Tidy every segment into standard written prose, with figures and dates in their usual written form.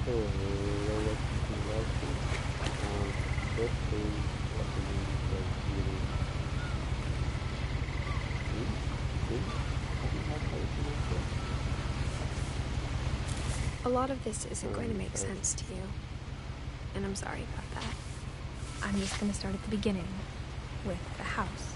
Hello, welcome to the lesson. This is recommended for reading. A lot of this isn't going to make sense to you, and I'm sorry about that. I'm just going to start at the beginning, with the house.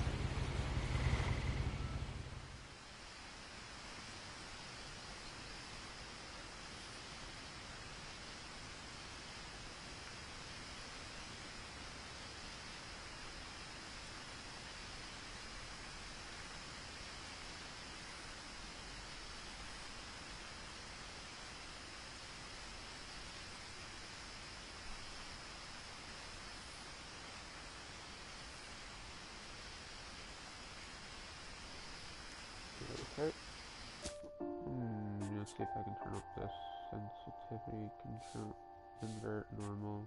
Let's see if I can turn up this sensitivity control, invert normal.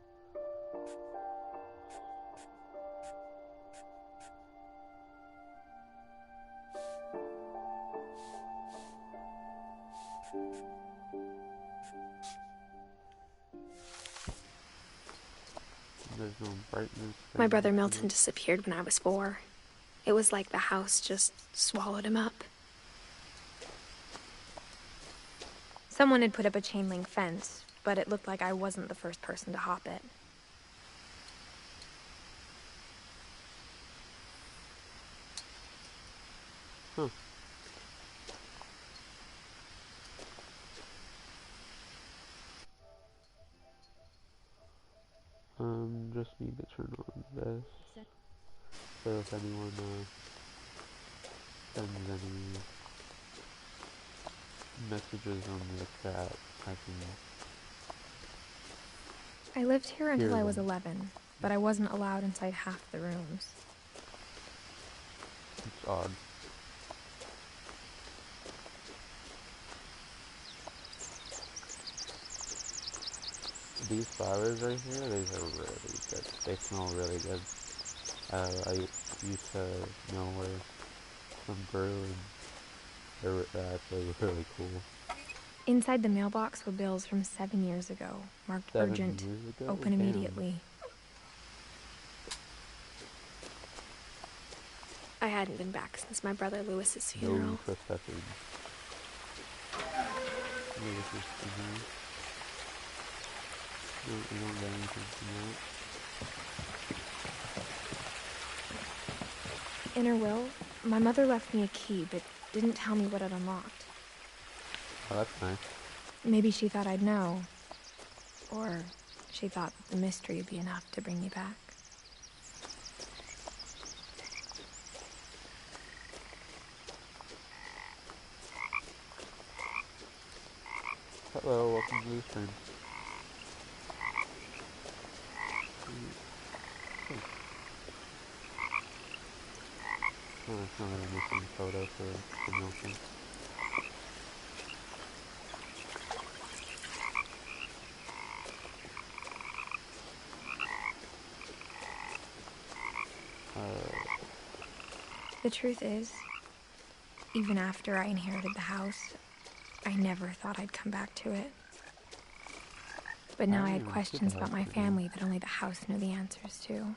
There's no brightness. My brother Milton disappeared when I was 4. It was like the house just swallowed him up. Someone had put up a chain link fence, but it looked like I wasn't the first person to hop it. Huh. Just need to turn on this. So if anyone sends any messages on the chat, I lived here until I was 11, but I wasn't allowed inside half the rooms. It's odd. These flowers right here, these are really good. They smell really good. I used to know where some grew, and they're actually really cool. Inside the mailbox were bills from 7 years ago, marked urgent, open immediately. I hadn't been back since my brother Lewis's funeral. No processing. No, we don't get anything from that. In her will, my mother left me a key, but didn't tell me what it unlocked. Oh, that's nice. Maybe she thought I'd know. Or she thought that the mystery would be enough to bring me back. Hello, welcome to the stream. Oh, it's not a missing photo for Milton. The truth is, even after I inherited the house, I never thought I'd come back to it. But now I had questions about my family that only the house knew the answers to.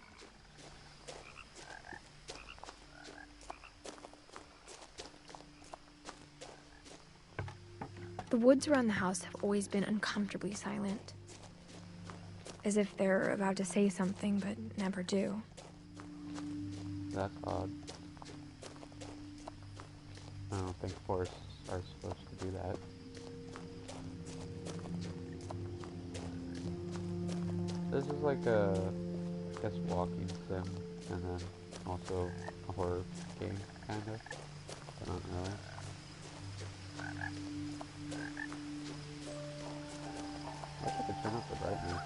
The woods around the house have always been uncomfortably silent. As if they're about to say something, but never do. That's odd. I don't think forests are supposed to do that. This is like a, I guess, walking sim, and then also a horror game, kind of. I don't know. I wish I could turn up the brightness.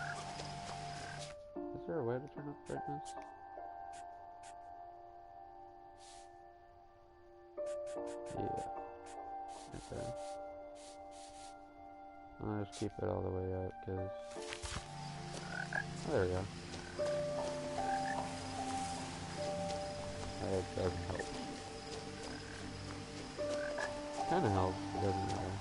Is there a way to turn up brightness? Yeah. Okay. I'll just keep it all the way up, because... Oh, there we go. That doesn't help. Kinda helps, but doesn't really.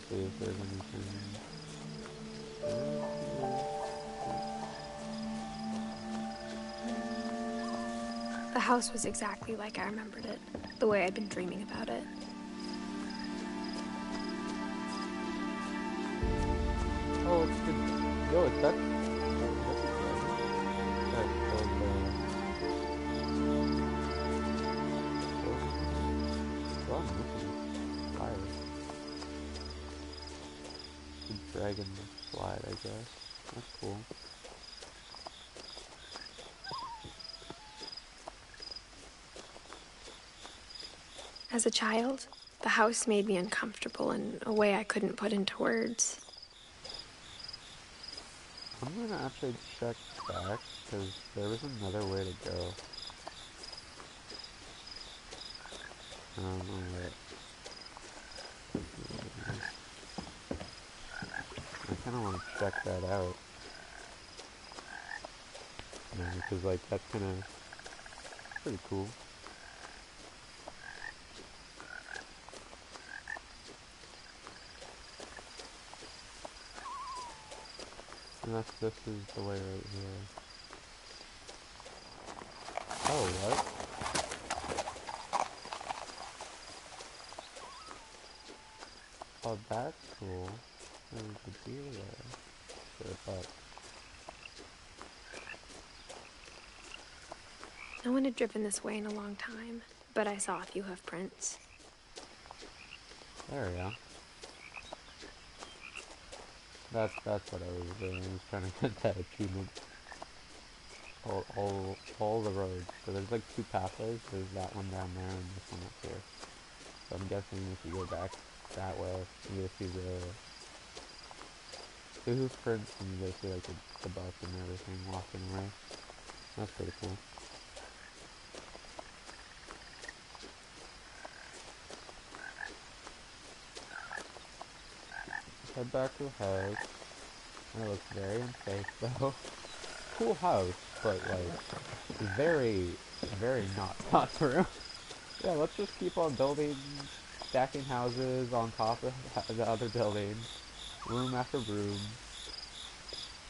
see if there's anything. The house was exactly like I remembered it, the way I'd been dreaming about it. Oh, it's good. Yo, it's that. That killed well, fire. The dragon slide, I guess. That's cool. As a child, the house made me uncomfortable in a way I couldn't put into words. I'm gonna actually check back, because there was another way to go. I don't know where. I kind of want to check that out. Because, like, that's kind of pretty cool. Unless this is the way right here. Oh, what? Oh, that's cool. There's a deer there. Should have thought. No one had driven this way in a long time, but I saw a few hoof prints. There we go. That's what I was doing. I was trying to get that achievement. All the roads. So there's like two pathways. There's that one down there and this one up here. So I'm guessing if you go back that way, you'll see the hoof prints and you'll see like the bus and everything walking away. That's pretty cool. Head back to the house. That looks very unsafe though. Cool house, but like very, very not thought through. Yeah, let's just keep on building, stacking houses on top of the other buildings, room after room.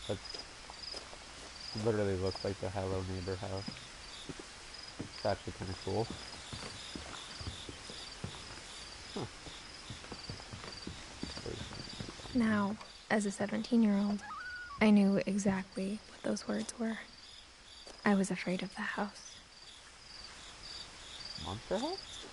That literally looks like the Hello Neighbor house. It's actually kind of cool. Huh. Now, as a 17-year-old, I knew exactly what those words were. I was afraid of the house. Monster house?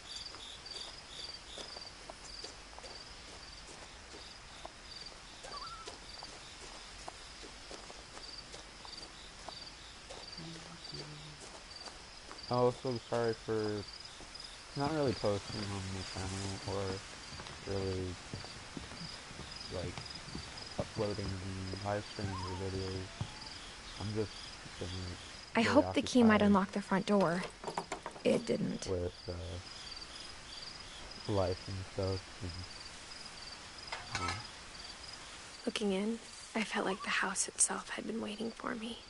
Oh, so sorry for not really posting on the channel or really like uploading the live streams or videos. I'm just been I very hoped the key might occupied unlock the front door. It didn't. with life and stuff. And, Looking in, I felt like the house itself had been waiting for me.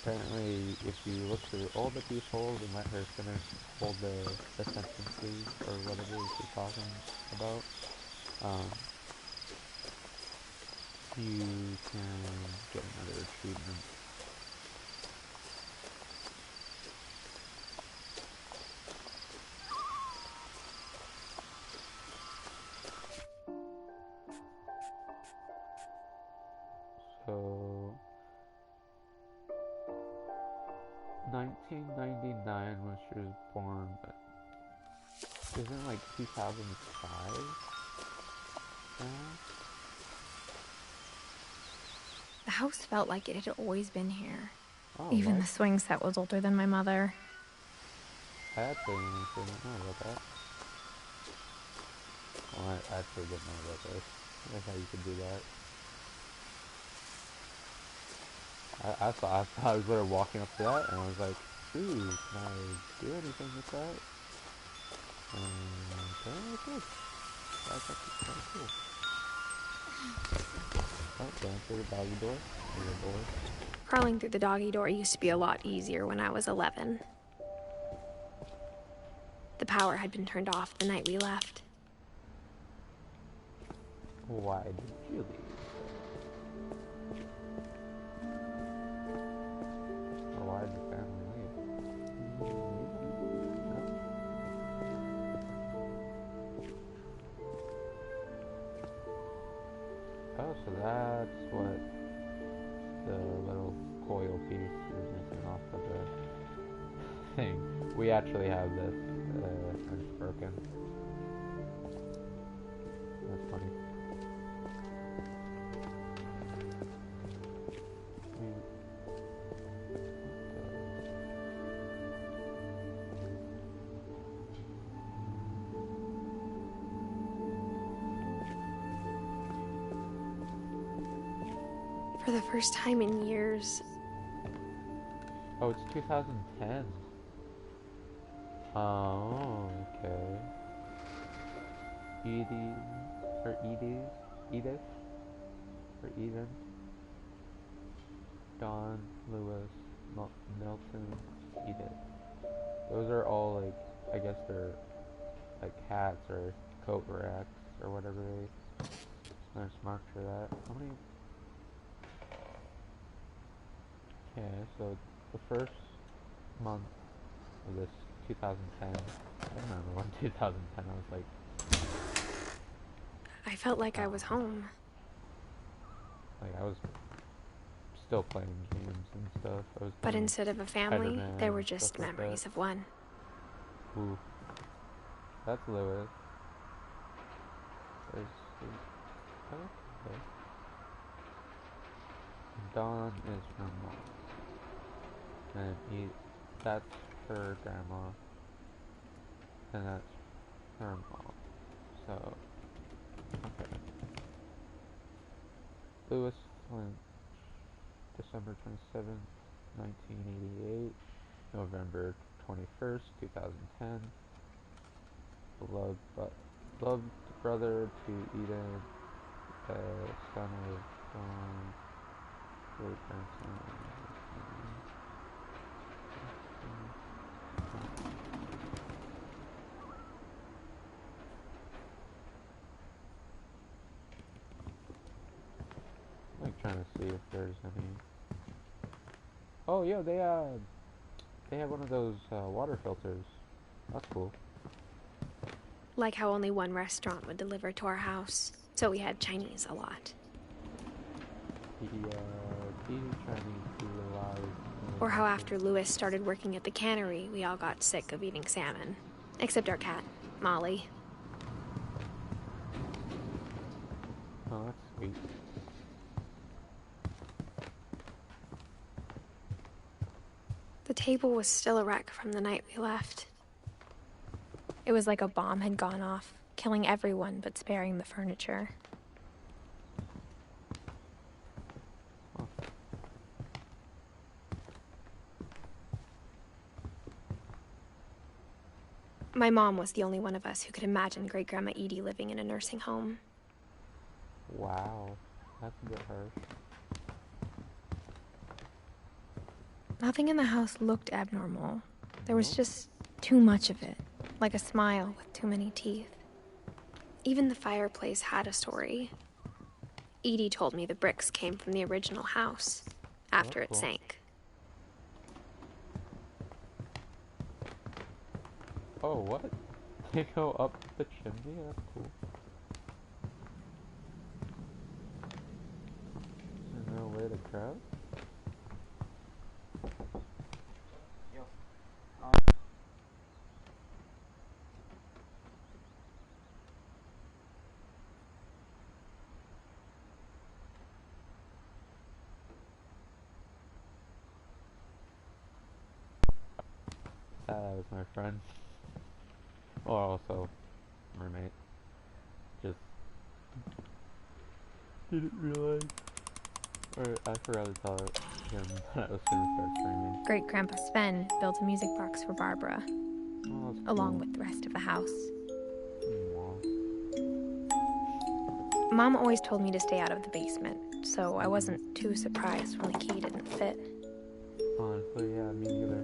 apparently, if you look through all the peepholes and let her finish all the sentences or whatever she's talking about, you can get another achievement. So, 1999 when she was born, but isn't it like 2005? The house felt like it had always been here. Oh, Even what? the swing set was older than my mother. I actually didn't know about that. Well, I actually didn't know about this. Like how you could do that. I thought I was literally walking up to that and I was like, ooh, can I do anything with that? Apparently I could. That's actually kind of cool. Oh, going through the doggy door. Crawling through the doggy door used to be a lot easier when I was 11. The power had been turned off the night we left. Why did you leave? Or why did your family leave? No? Oh, so that's what the little coil piece is missing off of the thing. We actually have this, and it's broken. That's funny. For the first time in years. Oh, it's 2010. Oh, okay. Edith? Or Eden? Don, Lewis, Nelson, Edith. Those are all like, I guess they're like hats or coat racks or whatever there's marked for that. How many? Okay, so the first month of this 2010, I don't remember when 2010, I was like... I felt like I was home. Like, I was still playing games and stuff. But instead of a family, there were just memories of one. Ooh. That's Lewis. There's... Oh, okay. Dawn is her mom. And that's her grandma. And that's her mom. So, okay. Lewis Finch, December 27th, 1988, November 21st, 2010. Beloved brother to Eden, son of great grandson. Like trying to see if there's any. Oh, yeah, they have one of those water filters. That's cool. Like how only one restaurant would deliver to our house, so we had Chinese a lot. Or how after Lewis started working at the cannery, we all got sick of eating salmon. Except our cat, Molly. Oh, that's sweet. The table was still a wreck from the night we left. It was like a bomb had gone off, killing everyone but sparing the furniture. Huh. My mom was the only one of us who could imagine Great-Grandma Edie living in a nursing home. Wow, that's a bit harsh. Nothing in the house looked abnormal. There was just too much of it, like a smile with too many teeth. Even the fireplace had a story. Edie told me the bricks came from the original house, after it sank. Oh, what? They go up the chimney? That's cool. Is there no way to crouch? That was my friend. Or also roommate. Just didn't realize. Or I forgot to tell him that I was gonna start streaming. Great-Grandpa Sven built a music box for Barbara, along with the rest of the house. Mom always told me to stay out of the basement, so I wasn't too surprised when the key didn't fit. Honestly, yeah, me neither.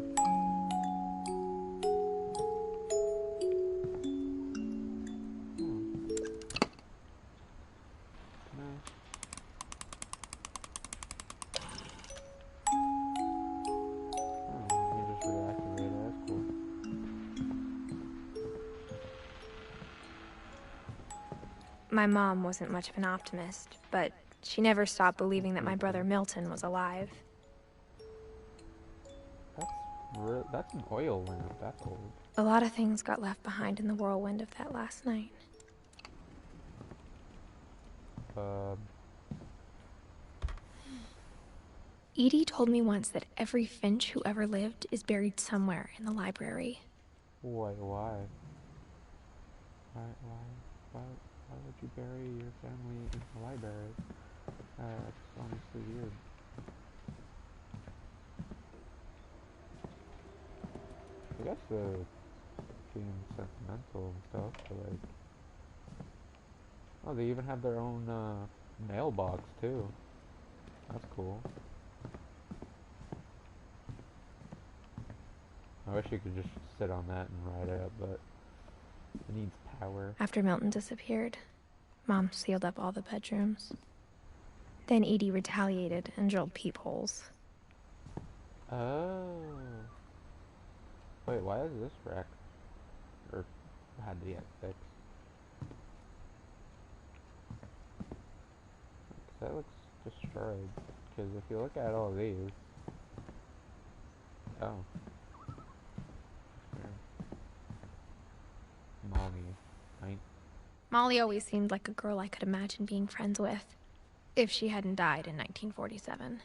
My mom wasn't much of an optimist, but she never stopped believing that my brother Milton was alive. That's an oil lamp. That's old. A lot of things got left behind in the whirlwind of that last night. Edie told me once that every Finch who ever lived is buried somewhere in the library. Why? Why would you bury your family in the library? That's honestly weird. I guess being sentimental and stuff, but like, oh, they even have their own mailbox too. That's cool. I wish you could just sit on that and ride it up, but it needs power. After Milton disappeared, Mom sealed up all the bedrooms. Then Edie retaliated and drilled peepholes. Oh. Wait, why is this wrecked? Or had to get fixed? That looks destroyed. Because if you look at all these... Oh. Molly always seemed like a girl I could imagine being friends with, if she hadn't died in 1947.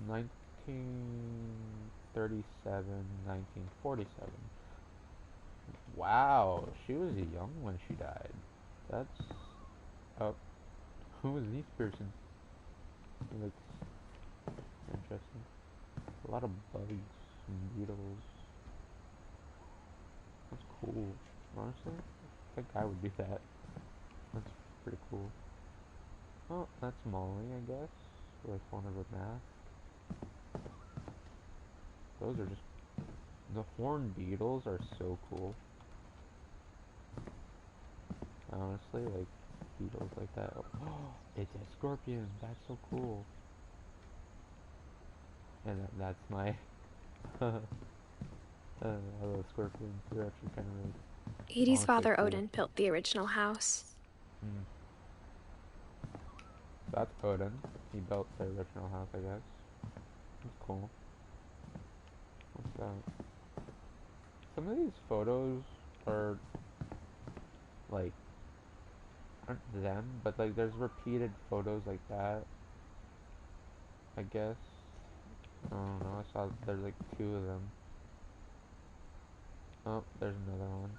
1937, 1947. Wow, she was young when she died. That's... Oh. Who was this person? It looks interesting. A lot of bugs and beetles. That's cool. Honestly, I think I would do that. That's pretty cool. Oh, that's Molly, I guess, with one of her masks. Those are just... The horned beetles are so cool. Honestly, like, beetles like that. Oh, it's a scorpion! That's so cool. And that's my... I love scorpions. They're actually kind of really... Edie's father, cool. Odin, built the original house. That's Odin. He built the original house, I guess. That's cool. What's that? Some of these photos are, like, aren't them, but, like, there's repeated photos like that. I guess. I don't know. I saw there's, like, 2 of them. Oh, there's another one.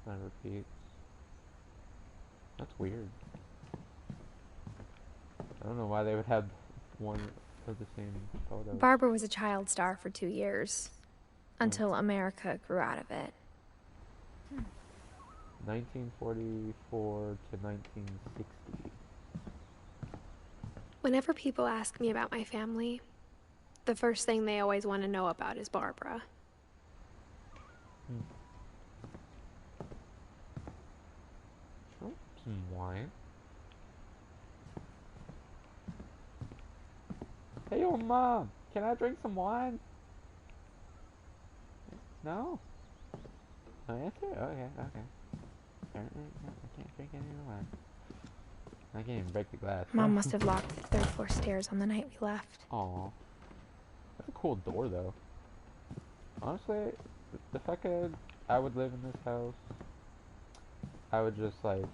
That repeats. That's weird. I don't know why they would have one of the same photo. Barbara was a child star for 2 years, until America grew out of it. 1944 to 1960. Whenever people ask me about my family, the first thing they always want to know about is Barbara. Oh, some wine. Hey, old Mom, can I drink some wine? No? No answer? Okay. Apparently, no, I can't drink any wine. I can't even break the glass. Mom must have locked the 3rd floor stairs on the night we left. Aw. That's a cool door, though. Honestly, if I would live in this house, I would just, like,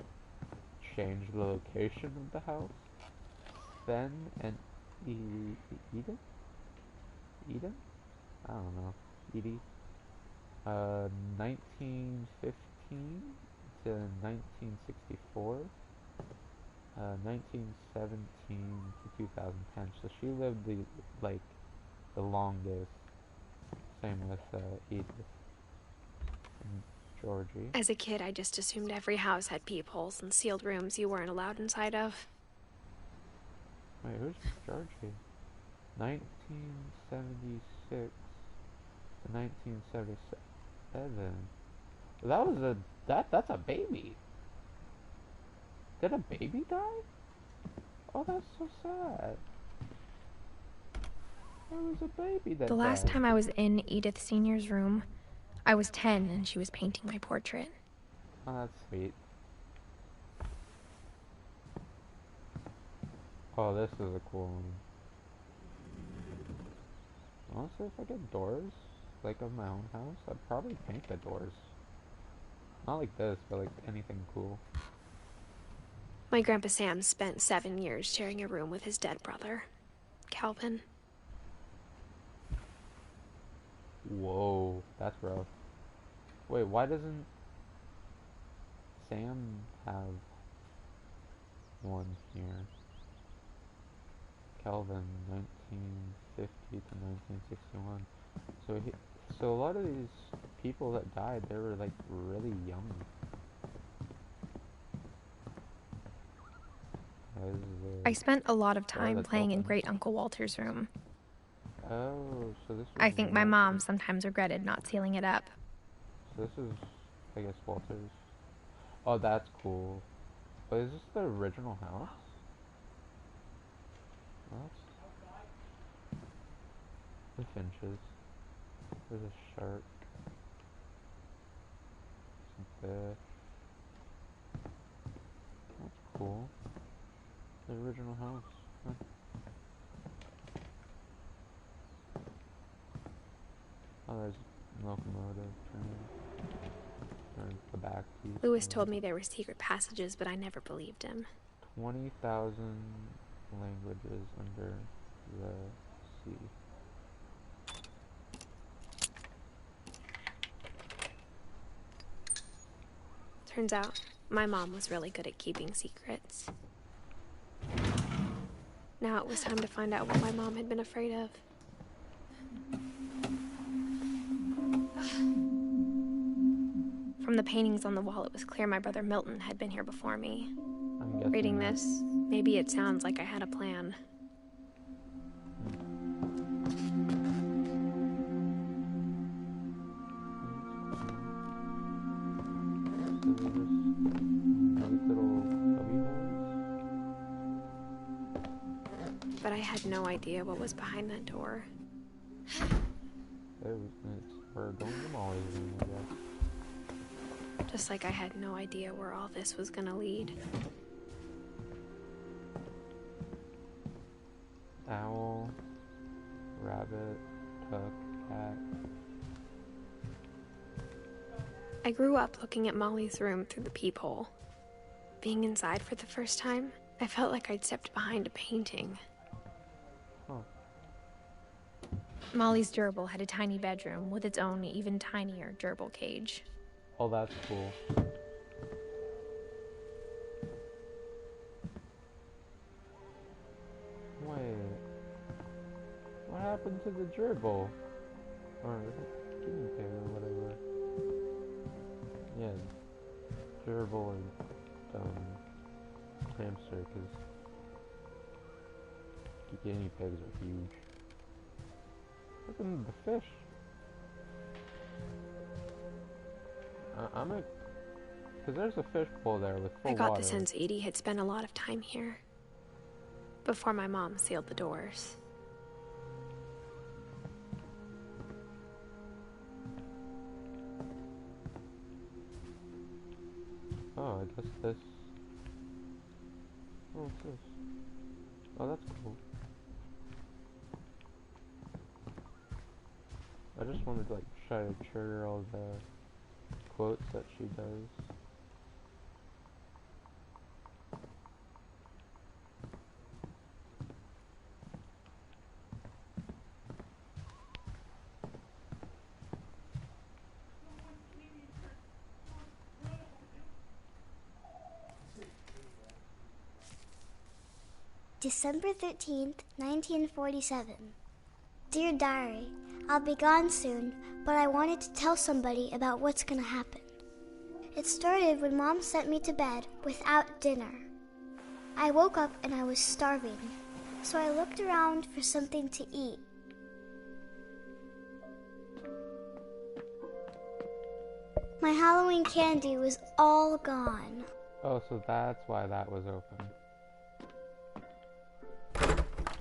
change the location of the house. Then, and Eden? I don't know. Edie. 1915 to 1964. 1917 to 2010. So she lived the longest. Same with Edith and Georgie. As a kid, I just assumed every house had peepholes and sealed rooms you weren't allowed inside of. Wait, who's Georgie? 1976 to 1977. That's a baby. Did a baby die? Oh, that's so sad. There was a baby that died. The last time I was in Edith Sr.'s room, I was 10 and she was painting my portrait. Oh, that's sweet. Oh, this is a cool one. Honestly, if I get doors, like of my own house, I'd probably paint the doors. Not like this, but like anything cool. My Grandpa Sam spent 7 years sharing a room with his dead brother, Calvin. Whoa, that's rough. Wait, why doesn't Sam have one here? Calvin, 1950 to 1961. So a lot of these people that died, they were like really young. I spent a lot of Door time that's playing in open. Great Uncle Walter's room. Oh, so this was I think my mom sometimes regretted not sealing it up. So this is, I guess, Walter's. Oh, that's cool. But is this the original house? Well, the Finches. There's a shark. Some fish. That's cool. The original house. Huh. Oh, there's a locomotive train. Or the back piece. Lewis told me there were secret passages, but I never believed him. 20,000 languages under the sea. Turns out, my mom was really good at keeping secrets. Now it was time to find out what my mom had been afraid of. From the paintings on the wall, it was clear my brother Milton had been here before me. Reading this, maybe it sounds like I had a plan. But I had no idea what was behind that door. We're going to Molly's room, I guess. Just like I had no idea where all this was gonna lead. Owl, rabbit, duck, cat. I grew up looking at Molly's room through the peephole. Being inside for the first time, I felt like I'd stepped behind a painting. Huh. Molly's gerbil had a tiny bedroom with its own even tinier gerbil cage. Oh, that's cool. Wait. What happened to the gerbil? Or guinea pig or whatever. Yeah. Gerbil and hamster, because guinea pigs are huge. Look at the fish. Because there's a fish bowl there with full water. I got the sense Edie had spent a lot of time here. Before my mom sealed the doors. Oh, I guess this... Oh, what's this? Oh, that's cool. I just wanted to, like, try to trigger all the quotes that she does. December 13th, 1947. Dear Diary, I'll be gone soon, but I wanted to tell somebody about what's gonna happen. It started when Mom sent me to bed without dinner. I woke up and I was starving, so I looked around for something to eat. My Halloween candy was all gone. Oh, so that's why that was open.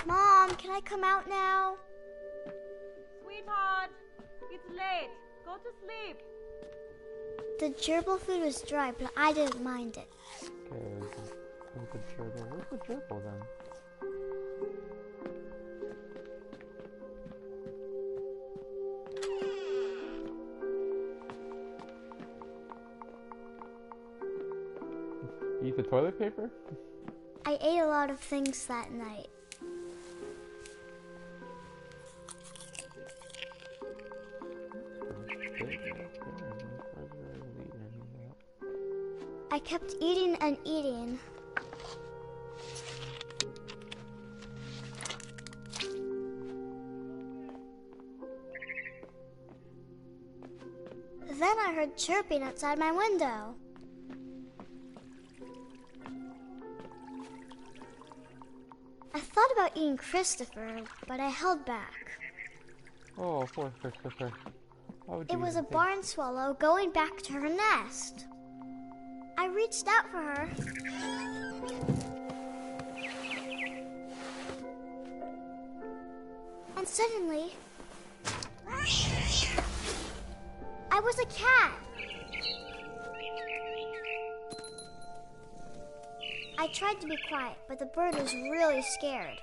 Mom, can I come out now? Sweetheart, it's late. Go to sleep. The gerbil food was dry, but I didn't mind it. Okay, where's the gerbil? Where's the gerbil then? eat the toilet paper? I ate a lot of things that night. I kept eating and eating. Then I heard chirping outside my window. I thought about eating Christopher, but I held back. Oh, poor Christopher. It was a barn swallow going back to her nest. I reached out for her. And suddenly, I was a cat. I tried to be quiet, but the bird was really scared.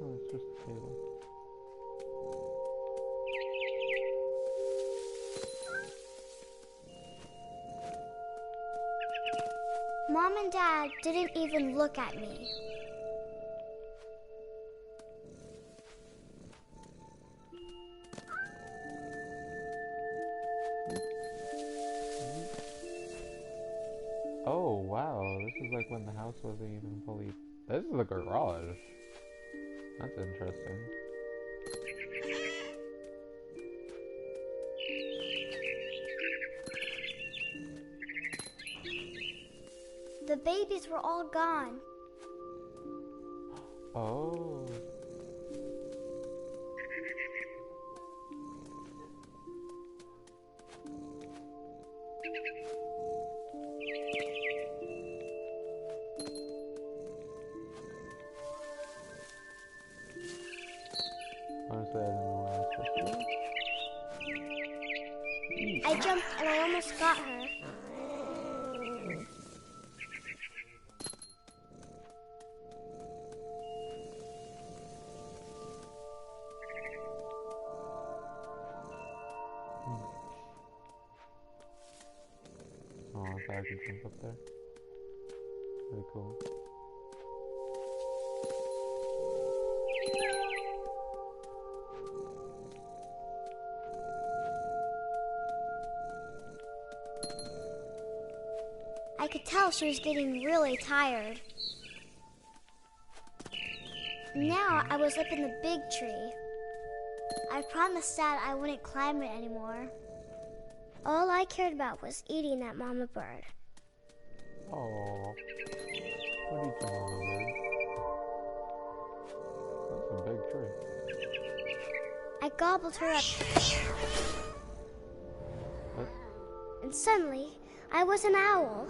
Oh, it's just a table. Mom and Dad didn't even look at me. Oh, wow. This is like when the house wasn't even fully... This is a garage. That's interesting. The babies were all gone. Oh. Honestly, I don't know what I was supposed to do. I jumped and I almost got her. Oh, I thought I could jump up there. Pretty cool. I could tell she was getting really tired. Now I was up in the big tree. I promised Dad I wouldn't climb it anymore. All I cared about was eating that mama bird. Oh. What eats a mama bird? That's a big tree. I gobbled her up. What? And suddenly, I was an owl.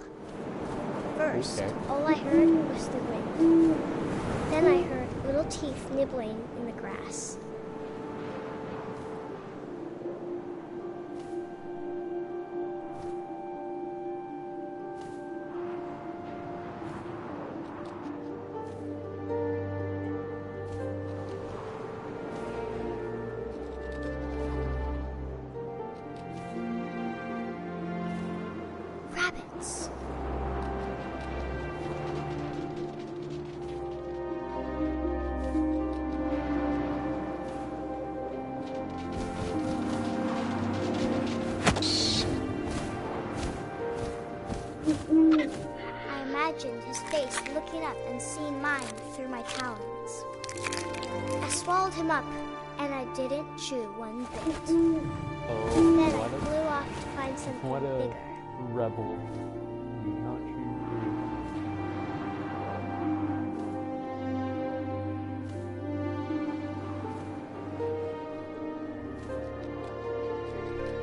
First, Okay. all I heard was the wind. Then I heard little teeth nibbling in the grass. Rabbits. I imagined his face looking up and seeing mine through my talons. I swallowed him up, and I didn't chew one bit. Oh, Then I what flew off to find something a bigger. rebel. Not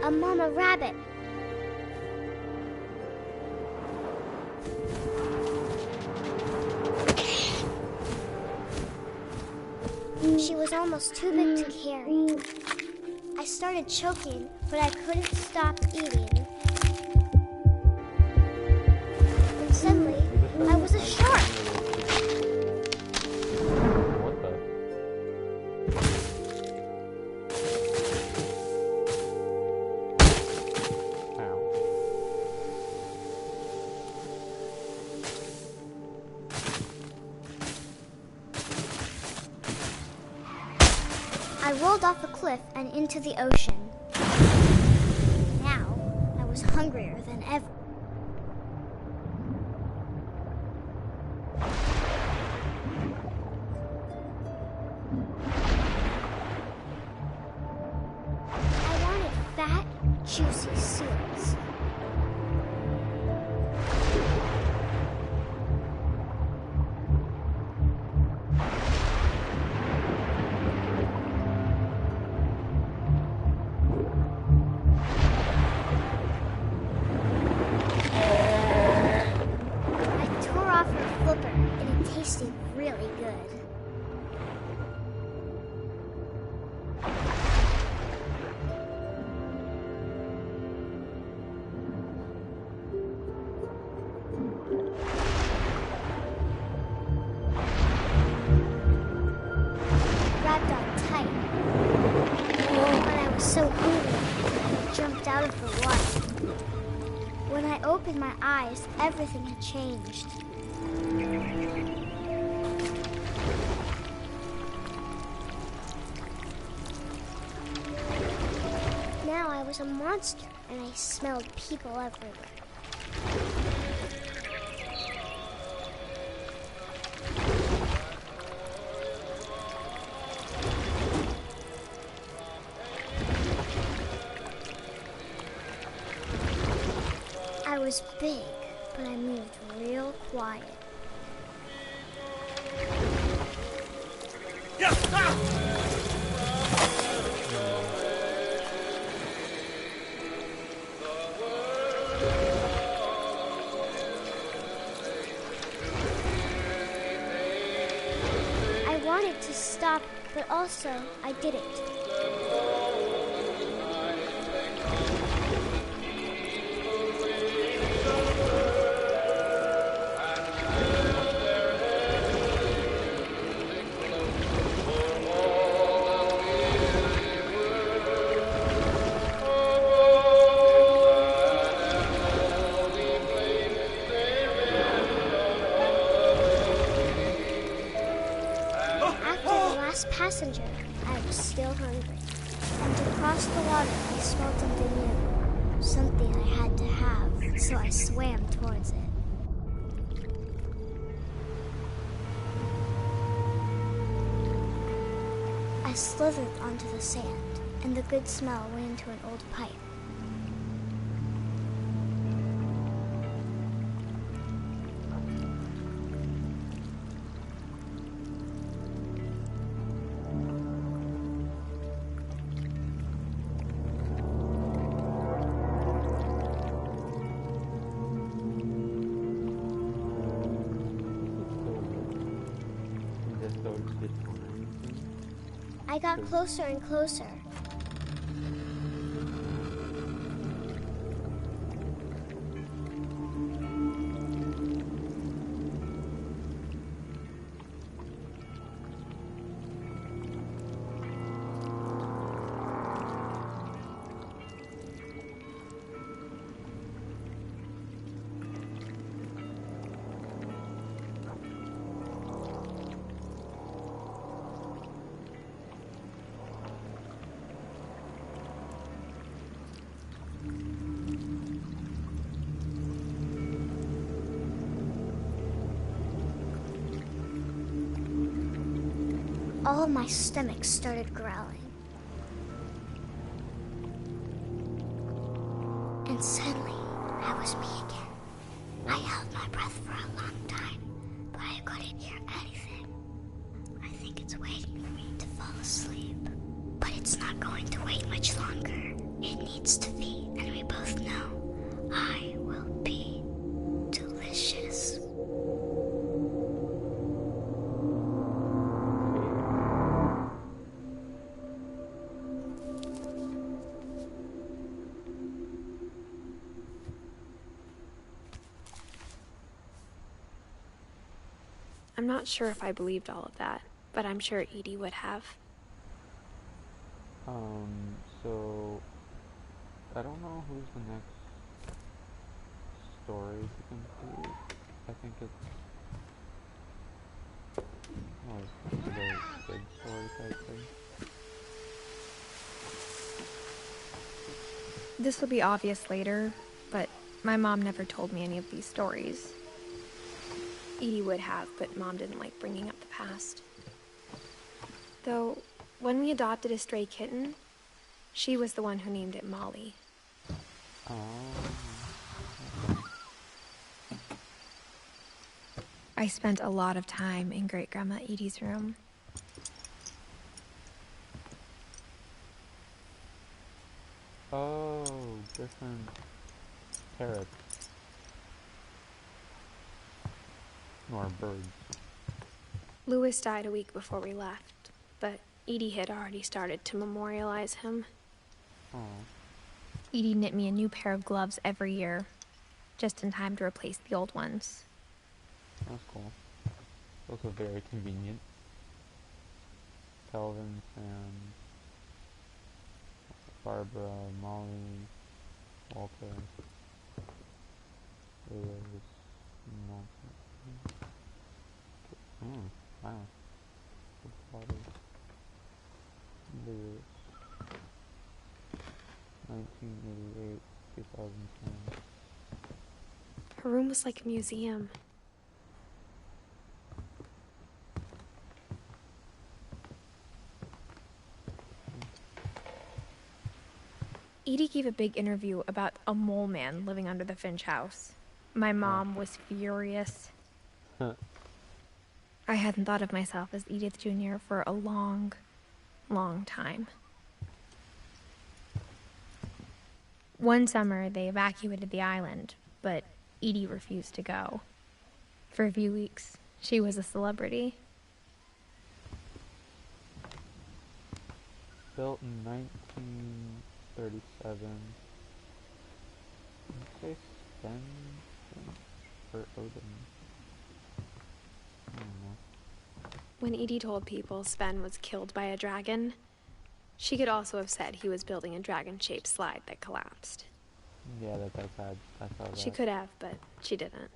A mama rabbit. She was almost too big to carry. I started choking, but I couldn't stop eating. Suddenly, I was a shark. What the? Ow. I rolled off a cliff and into the ocean. Now, I was hungrier than ever. I wanted fat, juicy seals. I tore off her flipper, and it tasted really good. Grabbed on tight. But I was so hungry, I jumped out of the water. When I opened my eyes, everything had changed. Now I was a monster, and I smelled people everywhere. I was big, but I moved real quiet. I wanted to stop, but also I didn't. After the last passenger, I was still hungry. And to cross the water, I smelled something new. Something I had to have, so I swam towards it. I slithered onto the sand, and the good smell went into an old pipe. I got closer and closer. All my stomach started growling. And suddenly, I was me again. I held my breath for a long time, but I couldn't hear anything. I think it's waiting for me to fall asleep. But it's not going to wait much longer. It needs to be, and we both know I will be delicious. not sure if I believed all of that, but I'm sure Edie would have. So I don't know who's the next story to complete. I think it's like a very big story type thing. This will be obvious later, but my mom never told me any of these stories. Edie would have, but Mom didn't like bringing up the past. Though, when we adopted a stray kitten, she was the one who named it Molly. I spent a lot of time in Great-Grandma Edie's room. Oh, different parrots. Or birds. Louis died a week before we left, but Edie had already started to memorialize him. Oh. Edie knit me a new pair of gloves every year, just in time to replace the old ones. That's cool. Also very convenient. Calvin, Sam, Barbara, Molly, Walter, Lewis, wow. Good photos. Lewis. 1988, 2010. Her room was like a museum. Edie gave a big interview about a mole man living under the Finch house. My mom was furious. I hadn't thought of myself as Edith Jr. for a long, long time. One summer, they evacuated the island, but Edie refused to go. For a few weeks, she was a celebrity. Built in 1937. Did you say Sven or Odin? I don't know. When Edie told people Sven was killed by a dragon, she could also have said he was building a dragon-shaped slide that collapsed. Yeah, that's sad. I saw that. She could have, but she didn't.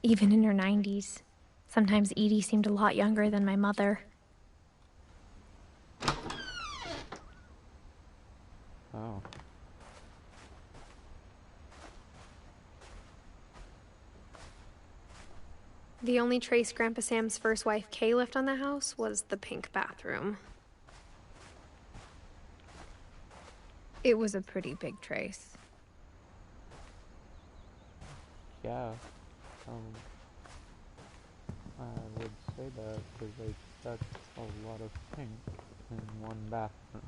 Even in her 90s, sometimes Edie seemed a lot younger than my mother. Oh. The only trace Grandpa Sam's first wife, Kay, left on the house was the pink bathroom. It was a pretty big trace. Yeah. I would say that because like that's a lot of pink in one bathroom.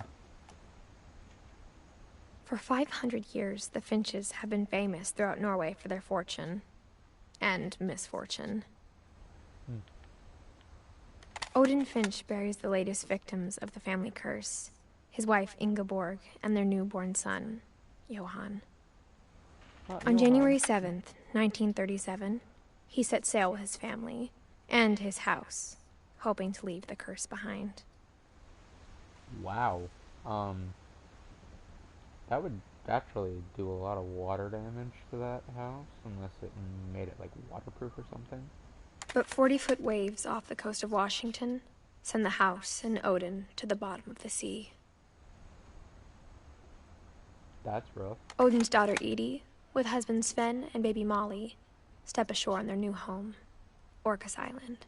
For 500 years, the Finches have been famous throughout Norway for their fortune and misfortune. Odin Finch buries the latest victims of the family curse, his wife Ingeborg and their newborn son, Johan. On January 7th, 1937, he set sail with his family and his house, hoping to leave the curse behind. Wow. That would actually do a lot of water damage to that house, unless it made it like waterproof or something. But 40-foot waves off the coast of Washington send the house and Odin to the bottom of the sea. That's rough. Odin's daughter Edie, with husband Sven and baby Molly, step ashore on their new home, Orcas Island.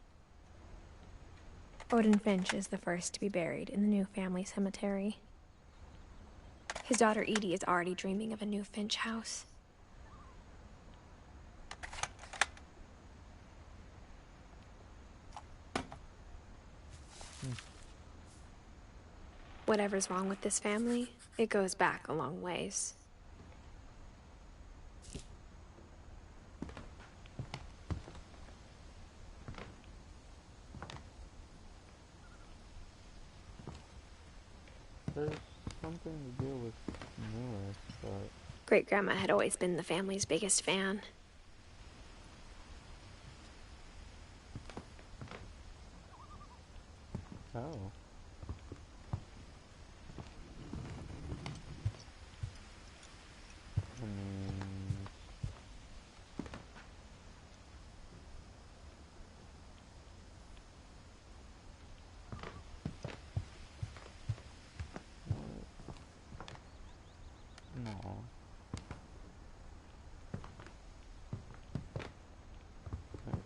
Odin Finch is the first to be buried in the new family cemetery. His daughter Edie is already dreaming of a new Finch house. Whatever's wrong with this family, it goes back a long ways. There's something to do with Lewis, but... Great-Grandma had always been the family's biggest fan. Oh. I mean... What? No. Wait.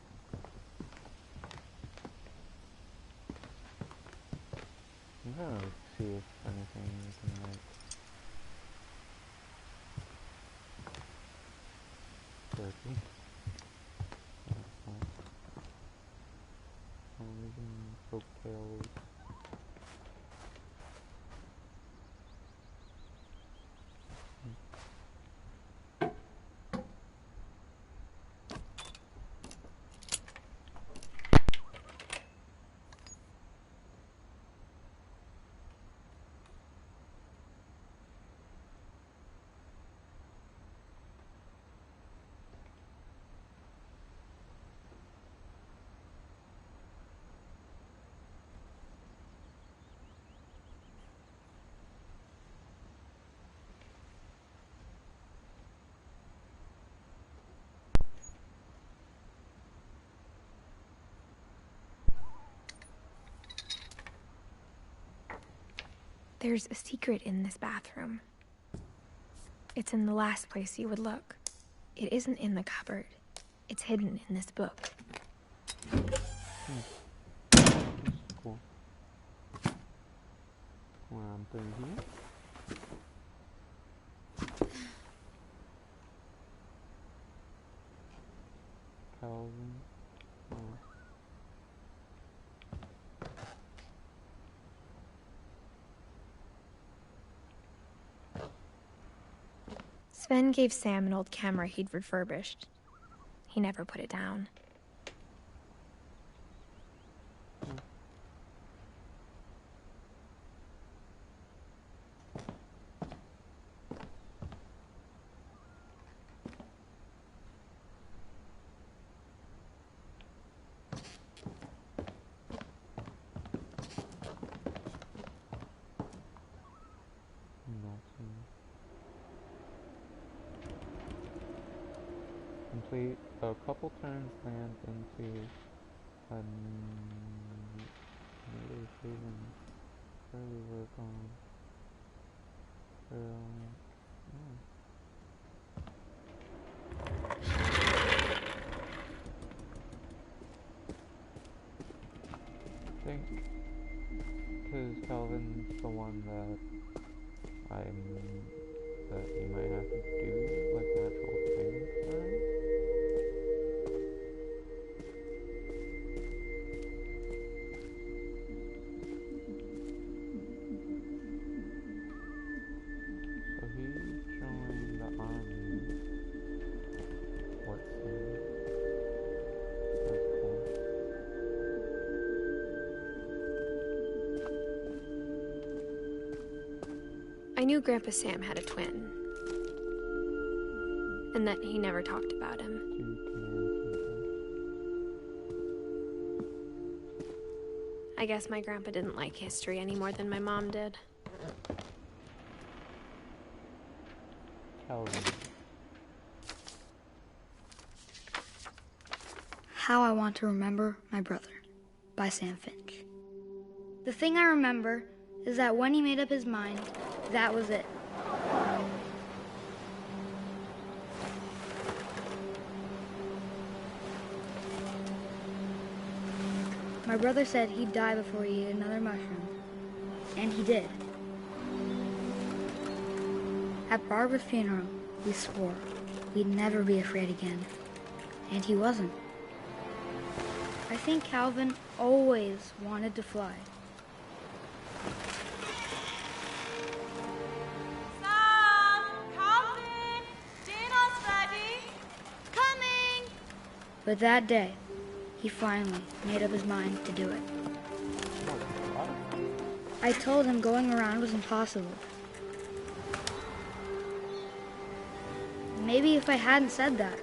I'm gonna see if anything can like... Turkey. Folktales. There's a secret in this bathroom. It's in the last place you would look. It isn't in the cupboard. It's hidden in this book. That's cool. One thing here. Calvin. Oh. Sven gave Sam an old camera he'd refurbished. He never put it down. Complete a couple turns land into a native haven. Early work on I think because Calvin's the one that you might have to do like natural things for him. So he joined the army. That's cool. I knew Grandpa Sam had a twin, and that he never talked about him. I guess my grandpa didn't like history any more than my mom did. Calvin. How I Want to Remember My Brother by Sam Finch. The thing I remember is that when he made up his mind, that was it. My brother said he'd die before he ate another mushroom, and he did. At Barbara's funeral, we swore we'd never be afraid again, and he wasn't. I think Calvin always wanted to fly. Sam! Calvin! Dinner's ready! Coming! But that day, he finally made up his mind to do it. I told him going around was impossible. Maybe if I hadn't said that.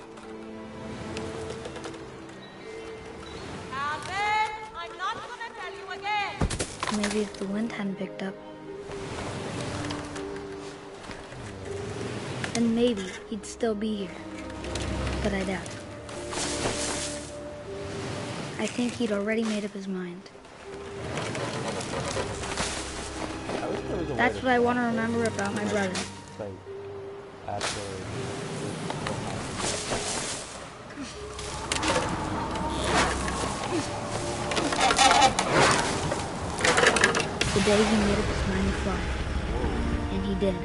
Calvin, I'm not gonna tell you again. Maybe if the wind hadn't picked up, then maybe he'd still be here. But I doubt it. I think he'd already made up his mind. That's what I want to remember about my brother. The day he made up his mind to fly. And he did.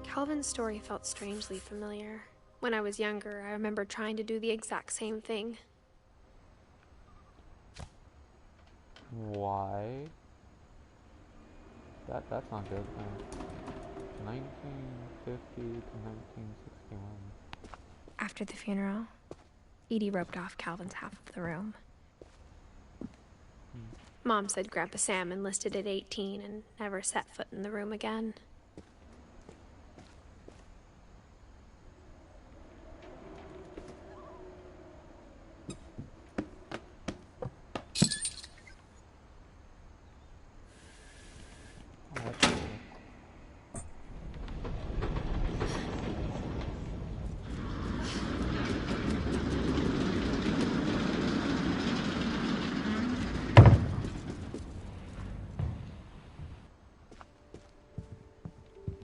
Calvin's story felt strangely familiar. When I was younger, I remember trying to do the exact same thing. Why? That's not good, man. 1950 to 1961. After the funeral, Edie roped off Calvin's half of the room. Mom said Grandpa Sam enlisted at 18 and never set foot in the room again.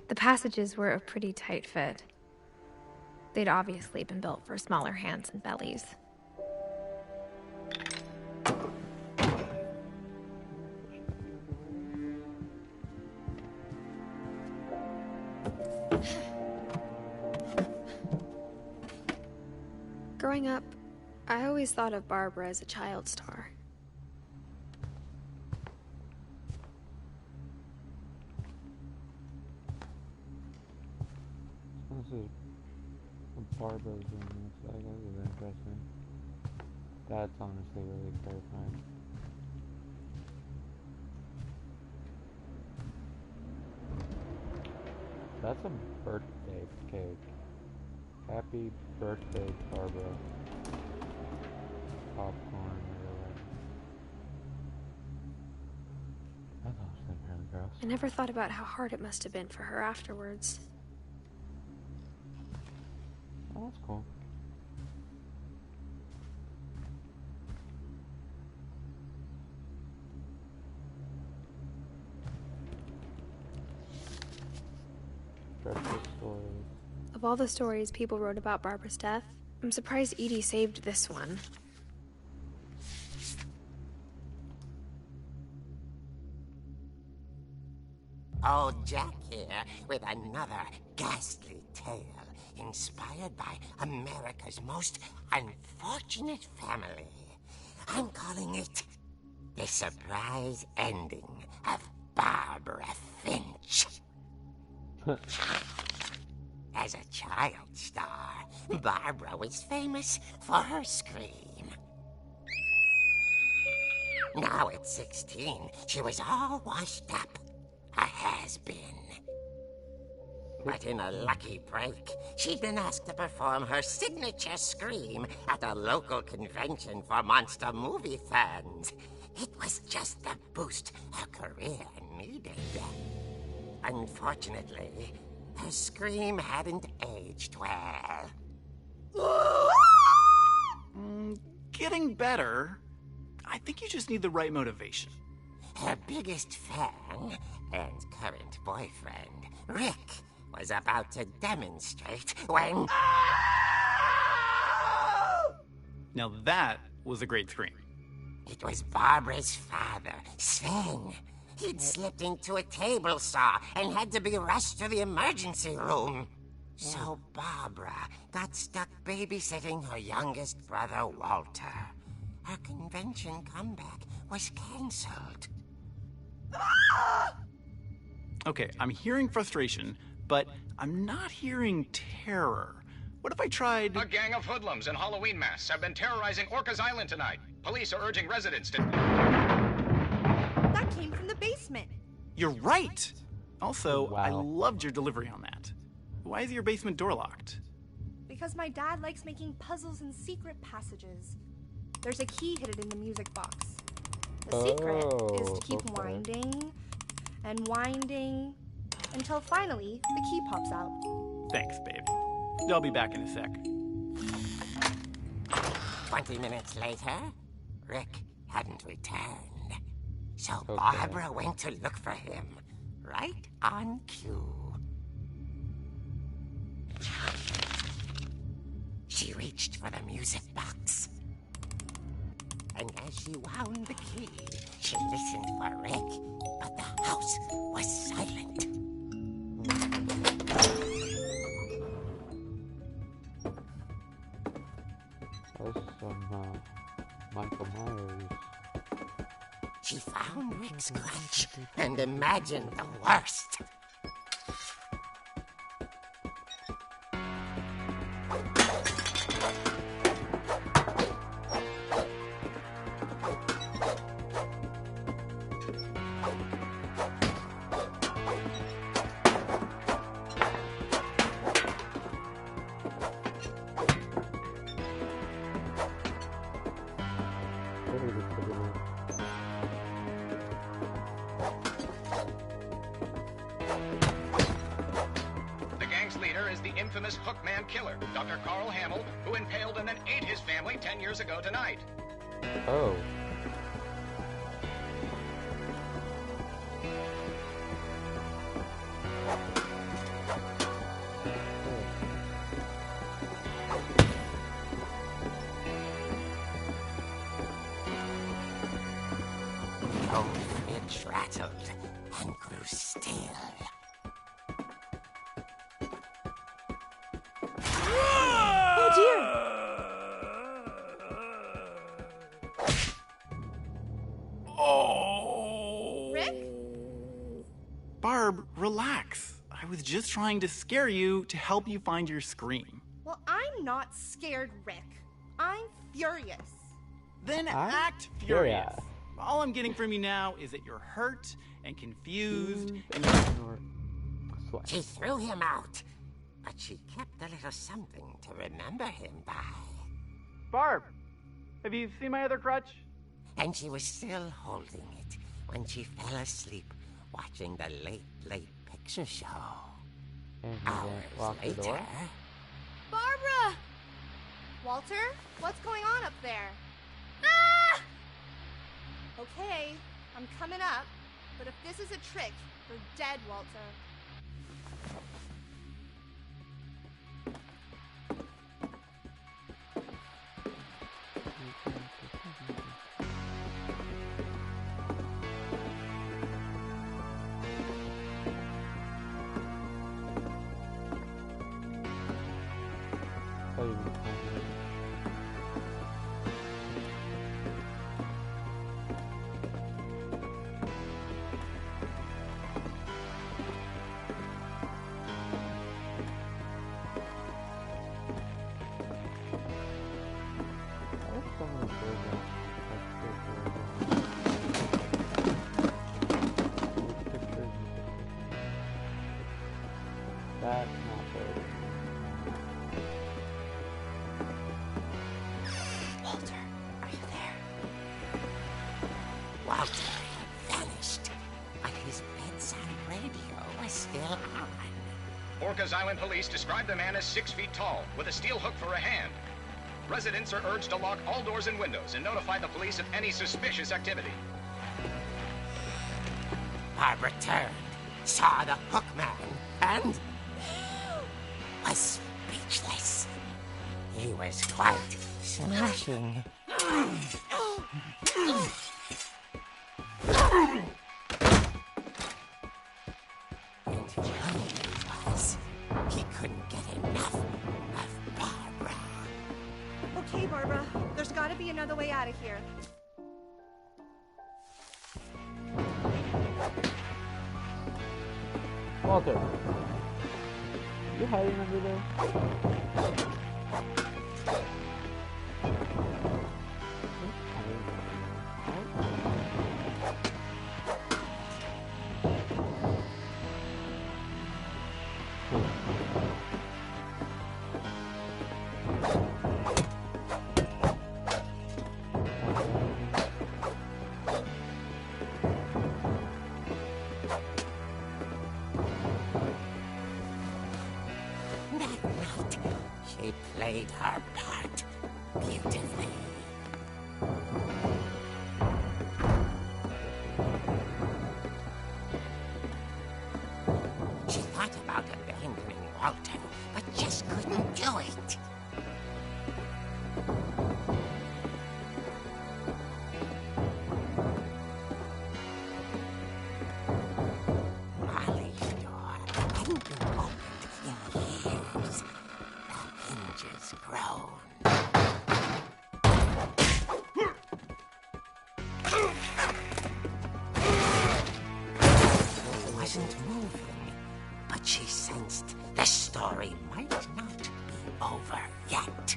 The passages were a pretty tight fit. They'd obviously been built for smaller hands and bellies. Growing up, I always thought of Barbara as a child star. This is Barbara's room. Looks like that is interesting. That's honestly really terrifying. That's a birthday cake. Happy birthday, Barbara. Popcorn or whatever. That's honestly really gross. I never thought about how hard it must have been for her afterwards. Oh, that's cool. Dreadful stories. Of all the stories people wrote about Barbara's death, I'm surprised Edie saved this one. Old Jack here with another ghastly tale inspired by America's most unfortunate family. I'm calling it The Surprise Ending of Barbara Finch. As a child star, Barbara was famous for her scream. Now at 16, she was all washed up. A has-been. But in a lucky break, she'd been asked to perform her signature scream at a local convention for monster movie fans. It was just the boost her career needed. Unfortunately, her scream hadn't aged well. Getting better. I think you just need the right motivation. Her biggest fan and current boyfriend, Rick, was about to demonstrate when... Now that was a great scream. It was Barbara's father, Sven. He'd slipped into a table saw and had to be rushed to the emergency room. So Barbara got stuck babysitting her youngest brother, Walter. Her convention comeback was cancelled. Okay, I'm hearing frustration, but I'm not hearing terror. What if I tried... A gang of hoodlums in Halloween masks have been terrorizing Orcas Island tonight. Police are urging residents to... That came from the basement. You're right! Also, I Wow. loved your delivery on that. Why is your basement door locked? Because my dad likes making puzzles and secret passages. There's a key hidden in the music box. The secret is to keep winding and winding until finally the key pops out. Thanks, babe. I'll be back in a sec. 20 minutes later, Rick hadn't returned. So Barbara went to look for him, right on cue. She reached for the music box. And as she wound the key, she listened for Rick, but the house was silent. That's some, Michael Myers. She found Rick's crutch and imagined the worst. The gang's leader is the infamous Hookman killer, Dr. Carl Hamill, who impaled and then ate his family 10 years ago tonight. Oh. The old fridge rattled and grew still. Oh dear! Oh! Rick? Barb, relax. I was just trying to scare you to help you find your scream. Well, I'm not scared, Rick. I'm furious. Then I'm act furious. All I'm getting from you now is that you're hurt and confused and She threw him out, but she kept a little something to remember him by. Barb, have you seen my other crutch? And she was still holding it when she fell asleep watching the late picture show. And he Hours didn't lock the later, door? Barbara! Walter, what's going on up there? Ah! Okay, I'm coming up, but if this is a trick, you're dead, Walter. Oh, you can find it. Where's some of the birds at? That's not good. Walter, are you there? Walter had vanished, but his bedside radio was still on. Orcas Island police describe the man as 6 feet tall, with a steel hook for a hand. Residents are urged to lock all doors and windows and notify the police of any suspicious activity. Barbara turned, saw the hook man, and was speechless. He was quite smashing. And who he was, he couldn't get enough of Barbara. Okay, Barbara, there's gotta be another way out of here. Walter! You hiding under there? That night, she played her part beautifully. She thought about abandoning Walter, but just couldn't do it. Molly's door hadn't been opened in years. The hinges groaned. It wasn't moving, but she sensed the story might not be over yet.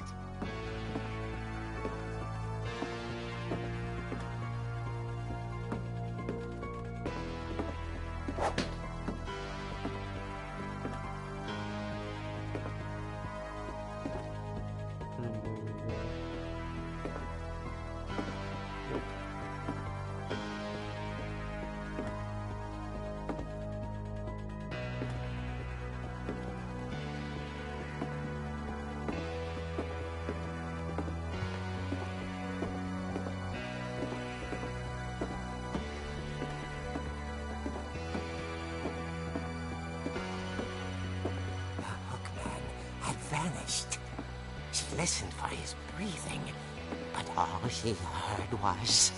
Vanished. She listened for his breathing, but all she heard was...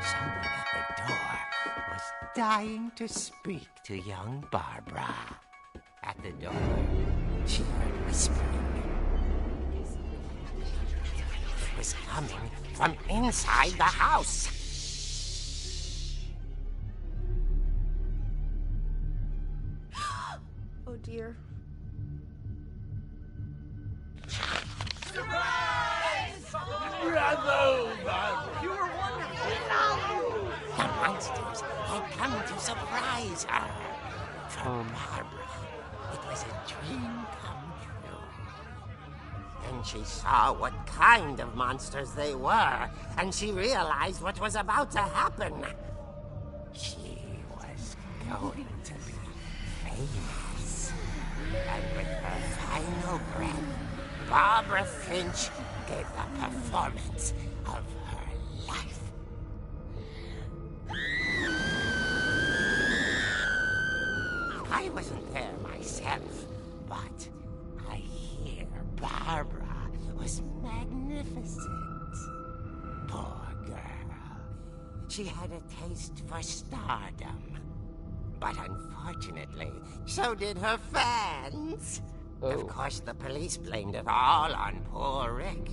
Someone at the door was dying to speak to young Barbara. At the door, she heard whispering. Was coming from inside the house. Oh dear. Surprise! Bravo, Barbara! You were wonderful! The monsters had come to surprise her. For Barbara, it was a dream come true. Then she saw what kind of monsters they were, and she realized what was about to happen. She was going to be famous. And with her final breath, Barbara Finch gave the performance of her life. I wasn't there myself, but I hear Barbara was magnificent. Poor girl. She had a taste for stardom. But unfortunately, so did her fans. Of course, the police blamed it all on poor Rick,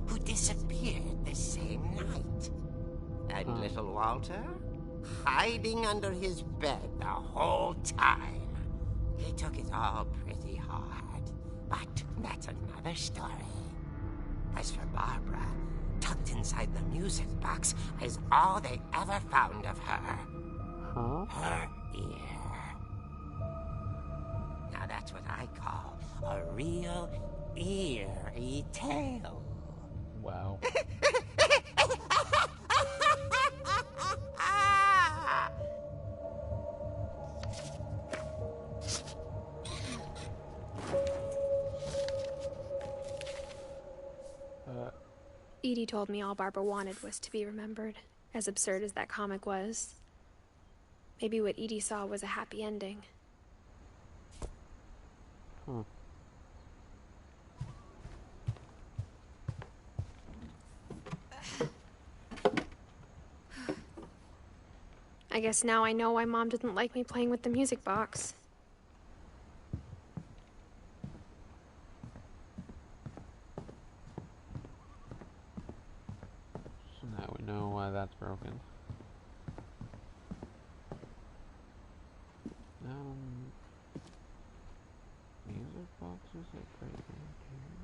who disappeared the same night. And little Walter? Hiding under his bed the whole time. He took it all pretty hard. But that's another story. As for Barbara, tucked inside the music box is all they ever found of her. Her ear. Now that's what I call a real eerie tale. Wow. Edie told me all Barbara wanted was to be remembered, as absurd as that comic was. Maybe what Edie saw was a happy ending. I guess now I know why Mom didn't like me playing with the music box. So now we know why that's broken. Music boxes are pretty good here.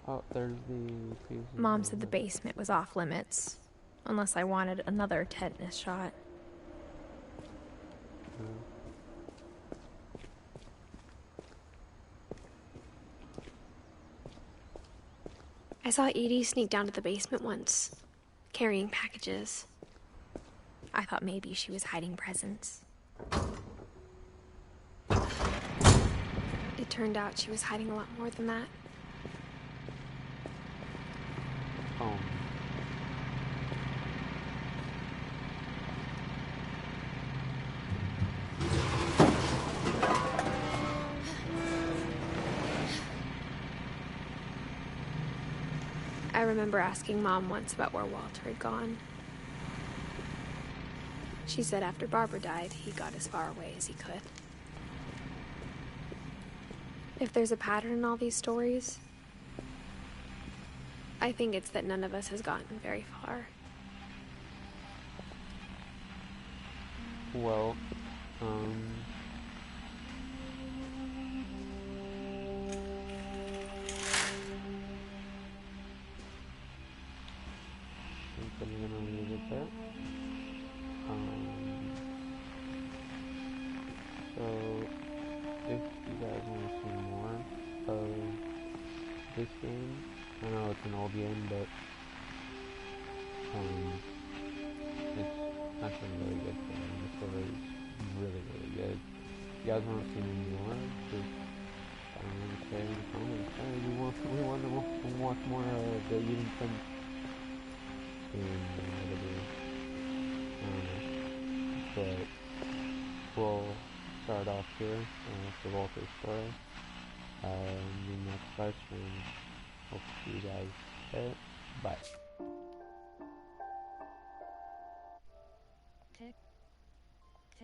Oh, there's the pieces. Mom said the basement was off limits, unless I wanted another tetanus shot. I saw Edie sneak down to the basement once, carrying packages. I thought maybe she was hiding presents. It turned out she was hiding a lot more than that. Oh. I remember asking Mom once about where Walter had gone. She said after Barbara died, he got as far away as he could. If there's a pattern in all these stories, I think it's that none of us has gotten very far. Well, I think I'm gonna leave it there. So, if you guys want to see more of this game, I know it's an old game, but it's actually a really good game. The story is really, really good. If you guys want to see more, just say in the comments, hey, we want to watch more of the Edith Finch game or whatever. But we'll start off here with the Walter story. The next question. Hope to see you guys there. Bye.